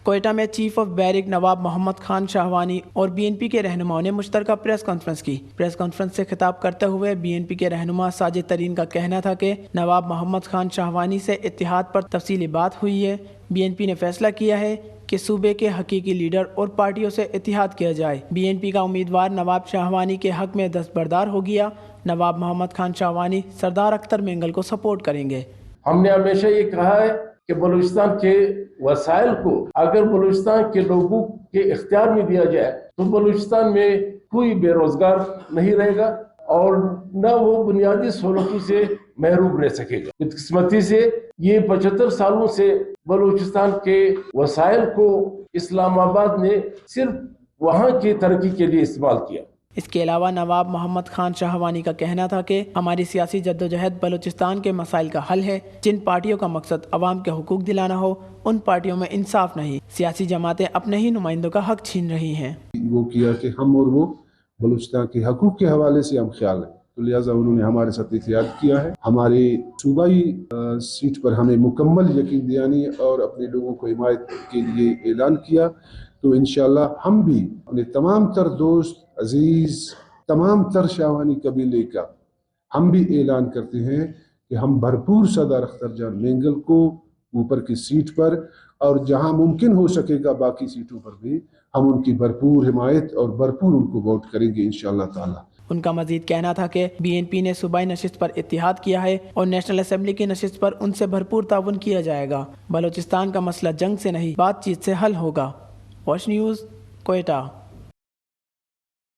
کوئٹہ میں chief of barrack نواب محمد خان شاہوانی اور be N P کے رہنماؤں نے مشترکہ پریس کانفرنس کی۔ پریس کانفرنس سے خطاب کرتے ہوئے بی این پی کے رہنما ساجد ترین کا کہنا تھا کہ نواب محمد خان شاہوانی سے اتحاد پر تفصیلی بات ہوئی ہے۔ بی این پی نے فیصلہ کیا ہے کہ صوبے کے حقیقی لیڈر اور پارٹیوں سے اتحاد کیا جائے۔ بی این پی کا امیدوار نواب شاہوانی کے حق میں دستبردار ہو گیا۔ نواب محمد خان شاہوانی سردار اختر مینگل کو سپورٹ کریں گے۔ ہم نے ہمیشہ یہ کہا ہے کہ بلوچستان کے وسائل کو اگر بلوچستان کے لوگوں کے اختیار میں دیا جائے تو بلوچستان میں کوئی بے روزگار نہیں رہے گا اور نہ وہ بنیادی سہولتوں سے محروم رہ سکے گا۔ بدقسمتی سے یہ 75 سالوں سے بلوچستان کے وسائل کو اسلام آباد نے صرف وہاں کی ترقی کے لیے استعمال کیا۔ اس کے علاوہ نواب محمد خان شاہوانی کا کہنا تھا کہ ہماری سیاسی جدوجہد بلوچستان کے مسائل کا حل ہے۔ جن پارٹیوں کا مقصد عوام کے حقوق دلانا ہو ان پارٹیوں میں انصاف نہیں، سیاسی جماعتیں اپنے ہی نمائندوں کا حق چھین رہی ہیں۔ وہ کیا کہ ہم اور وہ بلوچستان کے حقوق کے حوالے سے ہم خیال ہیں، تو لہٰذا انہوں نے ہمارے ساتھ اتحاد کیا ہے۔ ہمارے صوبائی سیٹ پر ہمیں مکمل یقین دہانی اور اپنے لوگوں کو حمایت کے لیے اعلان کیا، تو انشاءاللہ ہم بھی اپنے تمام تر دوست عزیز تمام تر شاہوانی قبیلے کا ہم بھی اعلان کرتے ہیں کہ ہم بھرپور صدر اختر جان مینگل کو اوپر کی سیٹ پر اور جہاں ممکن ہو سکے گا باقی سیٹوں پر بھی ہم ان کی بھرپور حمایت اور بھرپور ان کو ووٹ کریں گے انشاءاللہ تعالی۔ ان کا مزید کہنا تھا کہ بی این پی نے صوبائی نشست پر اتحاد کیا ہے اور نیشنل اسمبلی کی نشست پر ان سے بھرپور تعاون کیا جائے گا۔ بلوچستان کا مسئلہ جنگ سے نہیں بات چیت سے حل ہوگا۔ Wash news, Quetta.